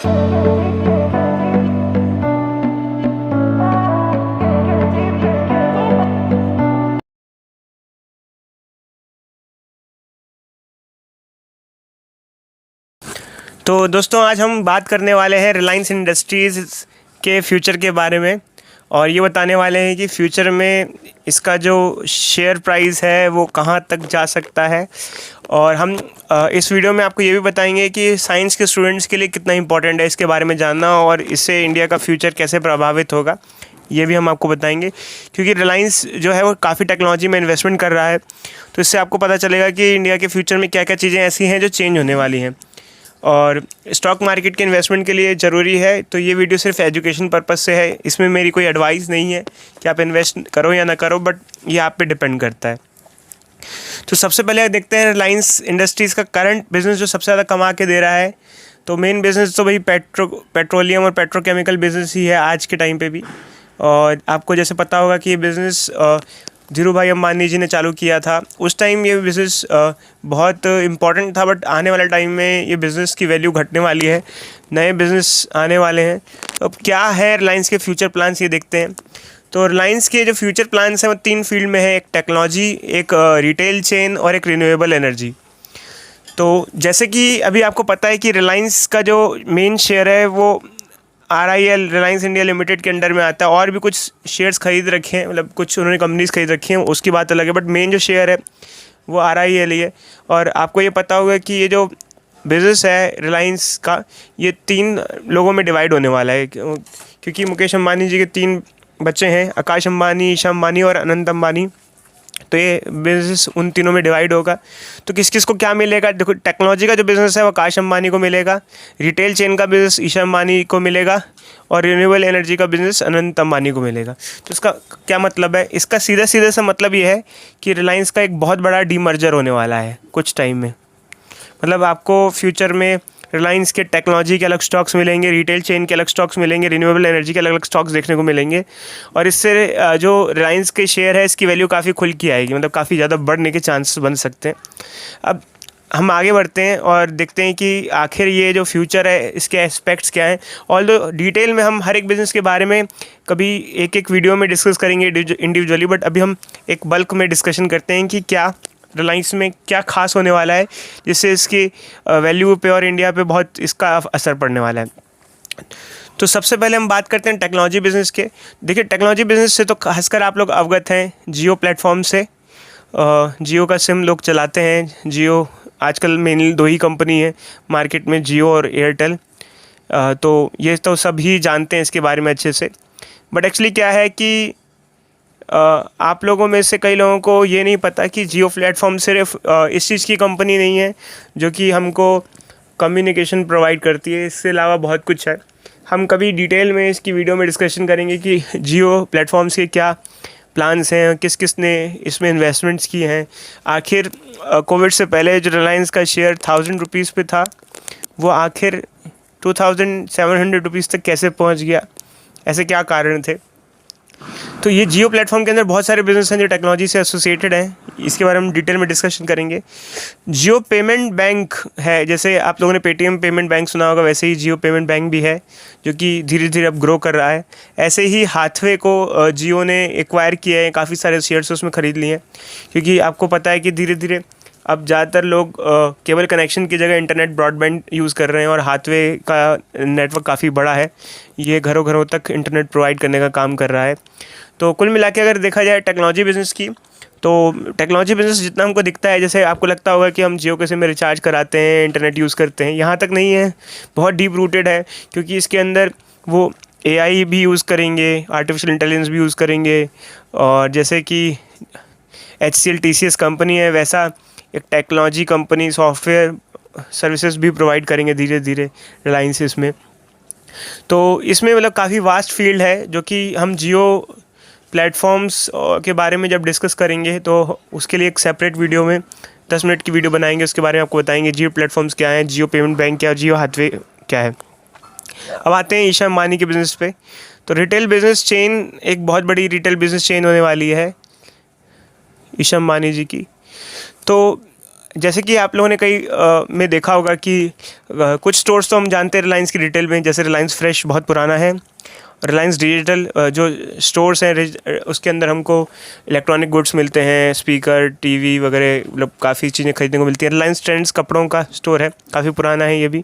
तो दोस्तों आज हम बात करने वाले हैं रिलायंस इंडस्ट्रीज़ के फ्यूचर के बारे में, और ये बताने वाले हैं कि फ्यूचर में इसका जो शेयर प्राइस है वो कहाँ तक जा सकता है। और हम इस वीडियो में आपको ये भी बताएंगे कि साइंस के स्टूडेंट्स के लिए कितना इंपॉर्टेंट है इसके बारे में जानना, और इससे इंडिया का फ्यूचर कैसे प्रभावित होगा ये भी हम आपको बताएंगे। क्योंकि रिलायंस जो है वो काफ़ी टेक्नोलॉजी में इन्वेस्टमेंट कर रहा है, तो इससे आपको पता चलेगा कि इंडिया के फ्यूचर में क्या क्या चीज़ें ऐसी हैं जो चेंज होने वाली हैं और स्टॉक मार्केट के इन्वेस्टमेंट के लिए ज़रूरी है। तो ये वीडियो सिर्फ एजुकेशन पर्पस से है, इसमें मेरी कोई एडवाइस नहीं है कि आप इन्वेस्ट करो या ना करो, बट ये आप पे डिपेंड करता है। तो सबसे पहले देखते हैं रिलायंस इंडस्ट्रीज़ का करंट बिजनेस जो सबसे ज़्यादा कमा के दे रहा है। तो मेन बिज़नेस तो भाई पेट्रोलियम और पेट्रोकेमिकल बिज़नेस ही है आज के टाइम पे भी। और आपको जैसे पता होगा कि ये बिज़नेस धीरू भाई अंबानी जी ने चालू किया था। उस टाइम ये बिज़नेस बहुत इम्पॉर्टेंट था, बट आने वाले टाइम में ये बिज़नेस की वैल्यू घटने वाली है, नए बिज़नेस आने वाले हैं। तो अब क्या है रिलायंस के फ्यूचर प्लान्स ये देखते हैं। तो रिलायंस के जो फ्यूचर प्लान्स हैं वो 3 फील्ड में है, एक टेक्नोलॉजी, एक रिटेल चेन और एक रिन्यूएबल एनर्जी। तो जैसे कि अभी आपको पता है कि रिलायंस का जो मेन शेयर है वो RIL रिलायंस इंडिया लिमिटेड के अंडर में आता है, और भी कुछ शेयर्स खरीद रखे हैं, मतलब कुछ उन्होंने कंपनीज खरीद रखी हैं, उसकी बात अलग है, बट मेन जो शेयर है वो RIL ही है। और आपको ये पता होगा कि ये जो बिज़नेस है रिलायंस का ये 3 लोगों में डिवाइड होने वाला है, क्योंकि मुकेश अंबानी जी के 3 बच्चे हैं, आकाश अंबानी, ईशा अंबानी और अनंत अंबानी। तो ये बिज़नेस उन तीनों में डिवाइड होगा। तो किस किस को क्या मिलेगा, देखो टेक्नोलॉजी का जो बिज़नेस है वो आकाश अंबानी को मिलेगा, रिटेल चेन का बिज़नेस ईशा अंबानी को मिलेगा, और रिन्यूएबल एनर्जी का बिज़नेस अनंत अंबानी को मिलेगा। तो इसका क्या मतलब है, इसका सीधा सीधा सा मतलब ये है कि रिलायंस का एक बहुत बड़ा डीमर्जर होने वाला है कुछ टाइम में। मतलब आपको फ्यूचर में रिलायंस के टेक्नोलॉजी के अलग स्टॉक्स मिलेंगे, रिटेल चेन के अलग स्टॉक्स मिलेंगे, रिन्यूएबल एनर्जी के अलग अलग स्टॉक्स देखने को मिलेंगे। और इससे जो रिलायंस के शेयर है इसकी वैल्यू काफ़ी खुल के आएगी, मतलब काफ़ी ज़्यादा बढ़ने के चांसेस बन सकते हैं। अब हम आगे बढ़ते हैं और देखते हैं कि आखिर ये जो फ्यूचर है इसके एस्पेक्ट्स क्या हैं। ऑल्दो डिटेल में हम हर एक बिज़नेस के बारे में कभी एक एक वीडियो में डिस्कस करेंगे इंडिविजुअली, बट अभी हम एक बल्क में डिस्कशन करते हैं कि क्या रिलायंस में क्या खास होने वाला है जिससे इसकी वैल्यू पे और इंडिया पे बहुत इसका असर पड़ने वाला है। तो सबसे पहले हम बात करते हैं टेक्नोलॉजी बिज़नेस के। देखिए टेक्नोलॉजी बिज़नेस से तो खासकर आप लोग अवगत हैं जियो प्लेटफॉर्म से। जियो का सिम लोग चलाते हैं। जियो आजकल मेनली 2 ही कंपनी है मार्केट में, जियो और एयरटेल। तो ये तो सभी जानते हैं इसके बारे में अच्छे से। बट एक्चुअली क्या है कि आप लोगों में से कई लोगों को ये नहीं पता कि जियो प्लेटफॉर्म सिर्फ इस चीज़ की कंपनी नहीं है जो कि हमको कम्युनिकेशन प्रोवाइड करती है, इसके अलावा बहुत कुछ है। हम कभी डिटेल में इसकी वीडियो में डिस्कशन करेंगे कि जियो प्लेटफॉर्म्स के क्या प्लान्स हैं, किस किस ने इसमें इन्वेस्टमेंट्स की हैं। आखिर कोविड से पहले जो रिलायंस का शेयर 1000 रुपीज़ पे था वो आखिर 2700 रुपीज़ तक कैसे पहुंच गया, ऐसे क्या कारण थे। तो ये जियो प्लेटफॉर्म के अंदर बहुत सारे बिजनेस हैं जो टेक्नोलॉजी से एसोसिएटेड हैं, इसके बारे में हम डिटेल में डिस्कशन करेंगे। जियो पेमेंट बैंक है, जैसे आप लोगों ने पेटीएम पेमेंट बैंक सुना होगा, वैसे ही जियो पेमेंट बैंक भी है जो कि धीरे धीरे अब ग्रो कर रहा है। ऐसे ही हाथवे को जियो ने एक्वायर किया है, काफ़ी सारे शेयर्स उसमें ख़रीद लिए हैं, क्योंकि आपको पता है कि धीरे धीरे अब ज़्यादातर लोग केबल कनेक्शन की जगह इंटरनेट ब्रॉडबैंड यूज़ कर रहे हैं, और हाथवे का नेटवर्क काफ़ी बड़ा है, ये घरों घरों तक इंटरनेट प्रोवाइड करने का काम कर रहा है। तो कुल मिला के अगर देखा जाए टेक्नोलॉजी बिज़नेस की, तो टेक्नोलॉजी बिज़नेस जितना हमको दिखता है, जैसे आपको लगता होगा कि हम जियो के सिम में रिचार्ज कराते हैं, इंटरनेट यूज़ करते हैं, यहाँ तक नहीं है, बहुत डीप रूटेड है। क्योंकि इसके अंदर वो AI भी यूज़ करेंगे, आर्टिफिशियल इंटेलिजेंस भी यूज़ करेंगे, और जैसे कि HCL TCS कंपनी है वैसा एक टेक्नोलॉजी कंपनी सॉफ्टवेयर सर्विसेज भी प्रोवाइड करेंगे धीरे धीरे रिलायंस इसमें। तो इसमें मतलब काफ़ी वास्ट फील्ड है, जो कि हम जियो प्लेटफॉर्म्स के बारे में जब डिस्कस करेंगे तो उसके लिए एक सेपरेट वीडियो में 10 मिनट की वीडियो बनाएंगे, उसके बारे में आपको बताएंगे जियो प्लेटफॉर्म्स क्या हैं, जियो पेमेंट बैंक क्या है, जियो हाथवे क्या है। अब आते हैं ईशा अंबानी के बिज़नेस पे। तो रिटेल बिज़नेस चेन, एक बहुत बड़ी रिटेल बिज़नेस चेन होने वाली है ईशा अंबानी जी की। तो जैसे कि आप लोगों ने कई में देखा होगा कि कुछ स्टोर्स तो हम जानते हैं रिलायंस की डिटेल में, जैसे रिलायंस फ्रेश बहुत पुराना है। रिलायंस डिजिटल जो स्टोर्स हैं उसके अंदर हमको इलेक्ट्रॉनिक गुड्स मिलते हैं, स्पीकर, टीवी वगैरह, मतलब काफ़ी चीज़ें खरीदने को मिलती हैं। रिलायंस ट्रेंड्स कपड़ों का स्टोर है, काफ़ी पुराना है ये भी।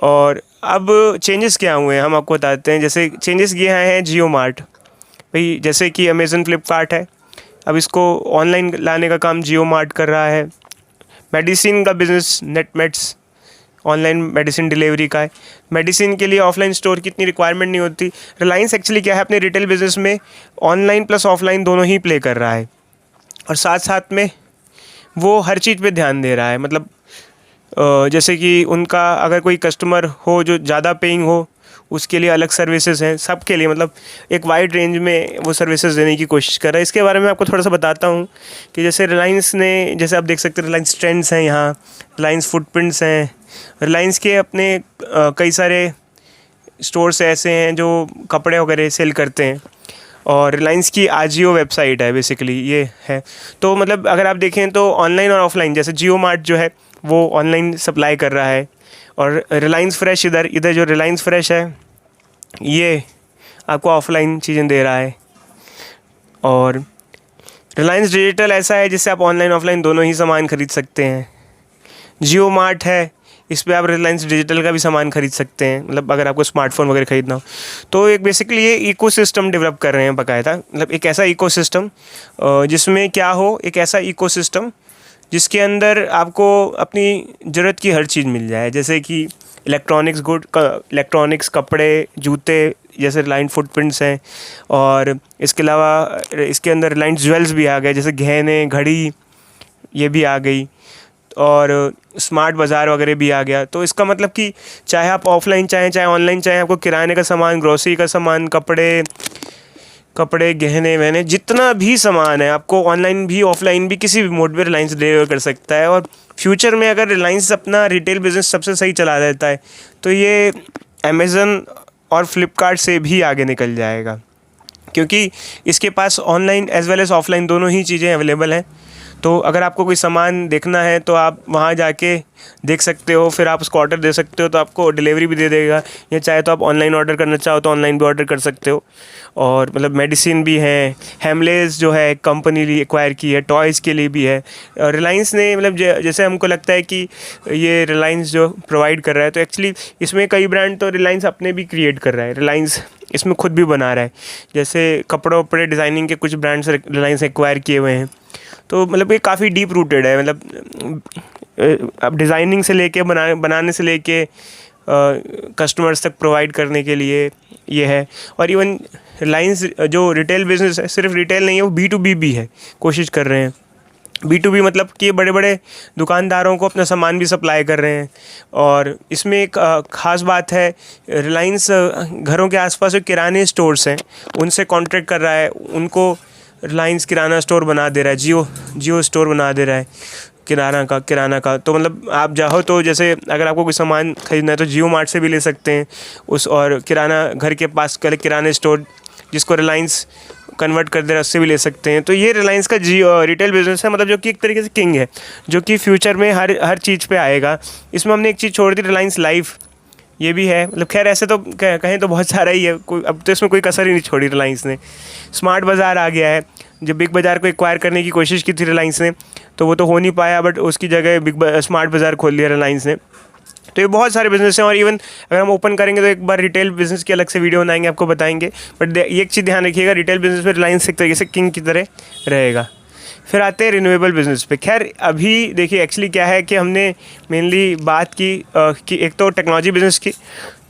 और अब चेंजेस क्या हुए हैं हम आपको बताते हैं। जैसे चेंजेस ये आए हैं जियो मार्ट, भाई जैसे कि अमेज़न फ्लिपकार्ट है, अब इसको ऑनलाइन लाने का काम जियो मार्ट कर रहा है। मेडिसिन का business Netmeds online medicine delivery का है। मेडिसिन के लिए ऑफलाइन स्टोर की इतनी रिक्वायरमेंट नहीं होती। रिलायंस एक्चुअली क्या है, अपने रिटेल बिज़नेस में ऑनलाइन प्लस ऑफलाइन दोनों ही प्ले कर रहा है, और साथ साथ में वो हर चीज़ पे ध्यान दे रहा है। मतलब जैसे कि उनका अगर कोई कस्टमर हो जो ज़्यादा पेइंग हो, उसके लिए अलग सर्विसेज हैं, सबके लिए मतलब एक वाइड रेंज में वो सर्विसेज देने की कोशिश कर रहा है। इसके बारे में आपको थोड़ा सा बताता हूँ कि जैसे रिलायंस ने, जैसे आप देख सकते हैं रिलायंस ट्रेंड्स हैं, यहाँ रिलायंस फुटप्रिंट्स हैं। रिलायंस के अपने कई सारे स्टोर्स ऐसे हैं जो कपड़े वगैरह सेल करते हैं, और रिलायंस की आजियो वेबसाइट है बेसिकली ये है। तो मतलब अगर आप देखें तो ऑनलाइन और ऑफलाइन, जैसे जियो मार्ट जो है वो ऑनलाइन सप्लाई कर रहा है, और रिलायंस फ्रेश इधर जो रिलायंस फ्रेश है ये आपको ऑफलाइन चीज़ें दे रहा है। और रिलायंस डिजिटल ऐसा है जिससे आप ऑनलाइन ऑफलाइन दोनों ही सामान खरीद सकते हैं। जियो मार्ट है, इस पे आप रिलायंस डिजिटल का भी सामान खरीद सकते हैं, मतलब अगर आपको स्मार्टफोन वगैरह खरीदना हो तो। एक बेसिकली ये इकोसिस्टम डेवलप कर रहे हैं बाकायदा, मतलब एक ऐसा इकोसिस्टम जिसमें क्या हो, एक ऐसा इकोसिस्टम जिसके अंदर आपको अपनी ज़रूरत की हर चीज़ मिल जाए, जैसे कि इलेक्ट्रॉनिक्स, कपड़े, जूते, जैसे रिलायंस फुटप्रिंट्स हैं। और इसके अलावा इसके अंदर रिलायंस ज्वेल्स भी आ गए, जैसे गहने, घड़ी ये भी आ गई, और स्मार्ट बाज़ार वगैरह भी आ गया। तो इसका मतलब कि चाहे आप ऑफलाइन चाहे ऑनलाइन चाहे, आपको किराने का सामान, ग्रोसरी का सामान, कपड़े, गहने वहने, जितना भी सामान है आपको ऑनलाइन भी ऑफलाइन भी किसी भी मोड पे रिलायंस डिलीवर कर सकता है। और फ्यूचर में अगर रिलायंस अपना रिटेल बिज़नेस सबसे सही चला देता है तो ये अमेज़न और फ्लिपकार्ट से भी आगे निकल जाएगा, क्योंकि इसके पास online as well as offline दोनों ही चीज़ें अवेलेबल हैं। तो अगर आपको कोई सामान देखना है तो आप वहाँ जाके देख सकते हो, फिर आप उसको ऑर्डर दे सकते हो तो आपको डिलीवरी भी दे देगा, या चाहे तो आप ऑनलाइन ऑर्डर करना चाहो तो ऑनलाइन भी ऑर्डर कर सकते हो। और मतलब मेडिसिन भी है, हेमलेस जो है कंपनी लिए एक्वायर की है, टॉयज़ के लिए भी है। और रिलायंस ने मतलब जैसे हमको लगता है कि ये रिलायंस जो प्रोवाइड कर रहा है, तो एक्चुअली इसमें कई ब्रांड तो रिलायंस अपने भी क्रिएट कर रहा है, रिलायंस इसमें खुद भी बना रहा है। जैसे कपड़े डिज़ाइनिंग के कुछ ब्रांड्स रिलायंस एक्वायर किए हुए हैं। तो मतलब ये काफ़ी डीप रूटेड है, मतलब अब डिज़ाइनिंग से लेके बनाने से लेके कस्टमर्स तक प्रोवाइड करने के लिए ये है। और इवन रिलायंस जो रिटेल बिज़नेस है, सिर्फ रिटेल नहीं है, वो B2B भी है, कोशिश कर रहे हैं। B2B मतलब कि बड़े बड़े दुकानदारों को अपना सामान भी सप्लाई कर रहे हैं। और इसमें एक ख़ास बात है, रिलायंस घरों के आसपास जो किराने स्टोर्स हैं उनसे कॉन्ट्रैक्ट कर रहा है, उनको रिलायंस किराना स्टोर बना दे रहा है, जियो स्टोर बना दे रहा है किराना का। तो मतलब आप चाहो तो जैसे अगर आपको कोई सामान खरीदना है तो जियो मार्ट से भी ले सकते हैं उस, और किराना घर के पास किराने स्टोर जिसको रिलायंस कन्वर्ट कर दे रहा है उससे भी ले सकते हैं। तो ये रिलायंस का रिटेल बिज़नेस है, मतलब जो कि एक तरीके से किंग है, जो कि फ्यूचर में हर चीज़ पे आएगा। इसमें हमने एक चीज़ छोड़ दी, रिलायंस लाइफ, ये भी है। मतलब खैर ऐसे तो कहें तो बहुत सारा ही है, कोई अब तो इसमें कोई कसर ही नहीं छोड़ी रिलायंस ने। स्मार्ट बाज़ार आ गया है, जब बिग बाज़ार को एक्वायर करने की कोशिश की थी रिलायंस ने तो वो तो हो नहीं पाया, बट उसकी जगह स्मार्ट बाज़ार खोल लिया रिलायंस ने। तो ये बहुत सारे बिज़नेस हैं, और इवन अगर हम ओपन करेंगे तो एक बार रिटेल बिज़नेस की अलग से वीडियो बनाएंगे, आपको बताएंगे। बट ये एक चीज़ ध्यान रखिएगा, रिटेल बिज़नेस में रिलायंस एक तरीके से किंग की तरह रहेगा। फिर आते हैं रिन्यूएबल बिज़नेस पे। खैर अभी देखिए एक्चुअली क्या है कि हमने मेनली बात की कि एक तो टेक्नोलॉजी बिज़नेस की,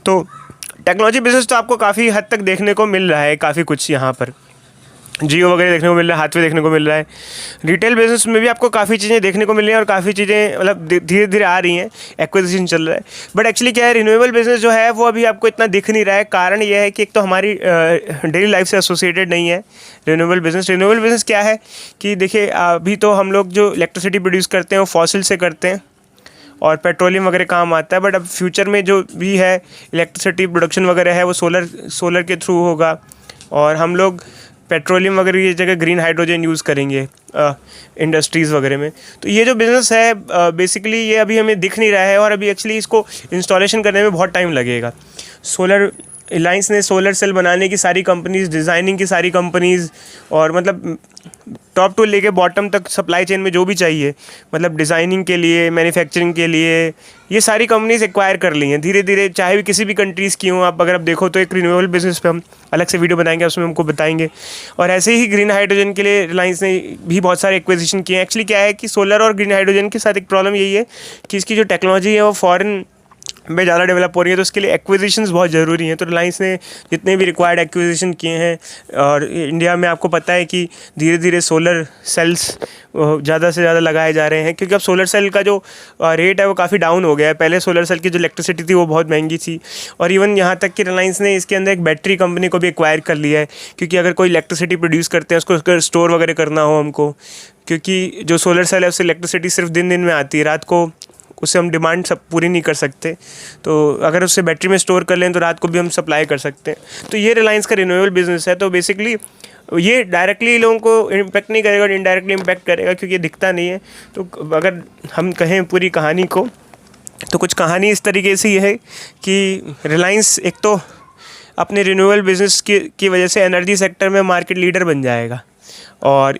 तो टेक्नोलॉजी बिज़नेस तो आपको काफ़ी हद तक देखने को मिल रहा है, काफ़ी कुछ यहाँ पर जियो वगैरह देखने को मिल रहा है, हाथवे देखने को मिल रहा है। रिटेल बिज़नेस में भी आपको काफ़ी चीज़ें देखने को मिल रही हैं, और काफ़ी चीज़ें मतलब धीरे धीरे आ रही हैं, एक्विजिशन चल रहा है। बट एक्चुअली क्या है, रिन्यूएबल बिज़नेस जो है वो अभी आपको इतना दिख नहीं रहा है। कारण ये है कि एक तो हमारी डेली लाइफ से एसोसिएटेड नहीं है रिन्यूएबल बिज़नेस क्या है कि देखिए अभी तो हम लोग जो इलेक्ट्रिसिटी प्रोड्यूस करते हैं वो फॉसिल से करते हैं, और पेट्रोलियम वगैरह काम आता है। बट अब फ्यूचर में जो भी है इलेक्ट्रिसिटी प्रोडक्शन वगैरह है वो सोलर के थ्रू होगा, और हम लोग पेट्रोलियम वगैरह की जगह ग्रीन हाइड्रोजन यूज़ करेंगे इंडस्ट्रीज़ वगैरह में। तो ये जो बिज़नेस है बेसिकली ये अभी हमें दिख नहीं रहा है और अभी एक्चुअली इसको इंस्टॉलेशन करने में बहुत टाइम लगेगा। सोलर रिलायंस ने सोलर सेल बनाने की सारी कंपनीज़, डिज़ाइनिंग की सारी कंपनीज़ और मतलब टॉप टू लेके बॉटम तक सप्लाई चेन में जो भी चाहिए, मतलब डिज़ाइनिंग के लिए, मैन्युफैक्चरिंग के लिए, ये सारी कंपनीज़ एक्वायर कर ली हैं धीरे धीरे, चाहे भी किसी भी कंट्रीज़ की हों। आप अगर आप देखो तो एक रिन्यूएबल बिजनेस पे हम अलग से वीडियो बनाएंगे, उसमें हमको बताएंगे। और ऐसे ही ग्रीन हाइड्रोजन के लिए रिलायंस ने भी बहुत सारे एक्विजिशन किए हैं। एक्चुअली क्या है कि सोलर और ग्रीन हाइड्रोजन के साथ एक प्रॉब्लम यही है कि इसकी जो टेक्नोलॉजी है वो फॉरेन में ज़्यादा डेवलप हो रही है, तो उसके लिए एक्विजिशंस बहुत ज़रूरी हैं। तो रिलायंस ने जितने भी रिक्वायर्ड एक्विजिशन किए हैं, और इंडिया में आपको पता है कि धीरे धीरे सोलर सेल्स ज़्यादा से ज़्यादा लगाए जा रहे हैं, क्योंकि अब सोलर सेल का जो रेट है वो काफ़ी डाउन हो गया है। पहले सोलर सेल की जो इलेक्ट्रिसिटी थी वो बहुत महंगी थी, और इवन यहाँ तक कि रिलायंस ने इसके अंदर एक बैटरी कंपनी को भी एक्वायर कर लिया है, क्योंकि अगर कोई इलेक्ट्रिसिटी प्रोड्यूस करते हैं उसको स्टोर वगैरह करना हो हमको, क्योंकि जो सोलर सेल है उससे इलेक्ट्रिसिटी सिर्फ दिन में आती है, रात को उससे हम डिमांड सब पूरी नहीं कर सकते। तो अगर उससे बैटरी में स्टोर कर लें तो रात को भी हम सप्लाई कर सकते हैं। तो ये रिलायंस का रिन्यूएबल बिजनेस है। तो बेसिकली ये डायरेक्टली लोगों को इम्पैक्ट नहीं करेगा, इनडायरेक्टली इम्पैक्ट करेगा, क्योंकि ये दिखता नहीं है। तो अगर हम कहें पूरी कहानी को, तो कुछ कहानी इस तरीके से ये है कि रिलायंस एक तो अपने रिन्यूएबल बिजनेस की वजह से एनर्जी सेक्टर में मार्केट लीडर बन जाएगा, और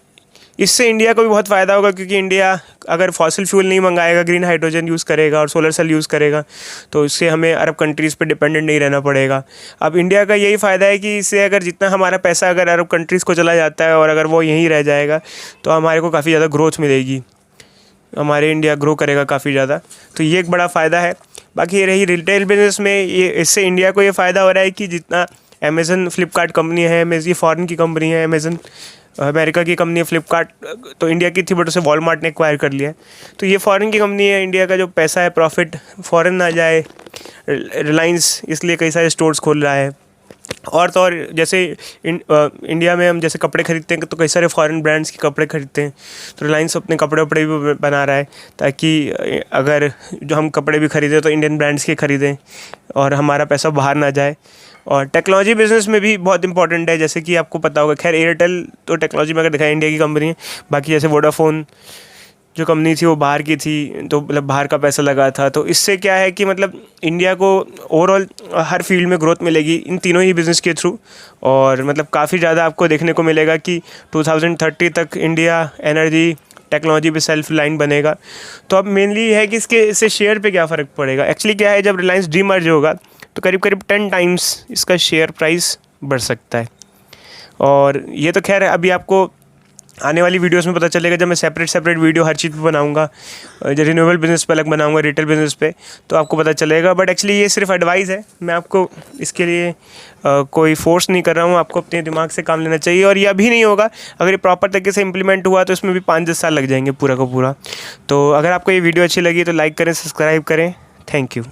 इससे इंडिया को भी बहुत फ़ायदा होगा, क्योंकि इंडिया अगर फॉसिल फ्यूल नहीं मंगाएगा, ग्रीन हाइड्रोजन यूज़ करेगा और सोलर सेल यूज़ करेगा, तो इससे हमें अरब कंट्रीज़ पे डिपेंडेंट नहीं रहना पड़ेगा। अब इंडिया का यही फ़ायदा है कि इससे अगर जितना हमारा पैसा अगर अरब कंट्रीज़ को चला जाता है और अगर वो यहीं रह जाएगा, तो हमारे को काफ़ी ज़्यादा ग्रोथ मिलेगी, हमारे इंडिया ग्रो करेगा काफ़ी ज़्यादा। तो ये एक बड़ा फ़ायदा है। बाकी ये रही रिटेल बिज़नेस में, ये इससे इंडिया को ये फ़ायदा हो रहा है कि जितना अमेज़न, फ्लिपकार्ट कंपनी है, ये फ़ॉरेन की कंपनी है, अमेज़न अमेरिका की कंपनी है, फ्लिपकार्ट तो इंडिया की थी बट उसे वॉलमार्ट ने एक्वायर कर लिया है। तो ये फॉरेन की कंपनी है, इंडिया का जो पैसा है, प्रॉफिट फॉरेन ना जाए, रिलायंस इसलिए कई सारे स्टोर्स खोल रहा है। और तो और जैसे इंडिया में हम जैसे कपड़े खरीदते हैं तो कई सारे फॉरेन ब्रांड्स के कपड़े खरीदते हैं, तो रिलायंस अपने कपड़े वपड़े भी बना रहा है, ताकि अगर जो हम कपड़े भी खरीदें तो इंडियन ब्रांड्स के खरीदें और हमारा पैसा बाहर ना जाए। और टेक्नोलॉजी बिज़नेस में भी बहुत इंपॉर्टेंट है, जैसे कि आपको पता होगा, खैर एयरटेल तो टेक्नोलॉजी में अगर दिखाया इंडिया की कंपनी है, बाकी जैसे वोडाफोन जो कंपनी थी वो बाहर की थी, तो मतलब बाहर का पैसा लगा था। तो इससे क्या है कि मतलब इंडिया को ओवरऑल हर फील्ड में ग्रोथ मिलेगी इन तीनों ही बिज़नेस के थ्रू, और मतलब काफ़ी ज़्यादा आपको देखने को मिलेगा कि 2030 तक इंडिया एनर्जी टेक्नोलॉजी पे सेल्फ लाइन बनेगा। तो अब मेनली है कि इससे शेयर पे क्या फ़र्क पड़ेगा। एक्चुअली क्या है, जब रिलायंस डीमर्ज होगा तो करीब करीब 10 टाइम्स इसका शेयर प्राइस बढ़ सकता है। और ये तो खैर अभी आपको आने वाली वीडियोस में पता चलेगा, जब मैं सेपरेट वीडियो हर चीज़ पे बनाऊंगा, जो रिन्यूएबल बिज़नेस पे अलग बनाऊंगा, रिटेल बिज़नेस पे, तो आपको पता चलेगा। बट एक्चुअली ये सिर्फ एडवाइस है, मैं आपको इसके लिए कोई फोर्स नहीं कर रहा हूँ, आपको अपने दिमाग से काम लेना चाहिए। और ये अभी नहीं होगा, अगर ये प्रॉपर तरीके से इंप्लीमेंट हुआ तो इसमें भी 5-10 साल लग जाएंगे पूरा का पूरा। तो अगर आपको ये वीडियो अच्छी लगी तो लाइक करें, सब्सक्राइब करें। Thank you.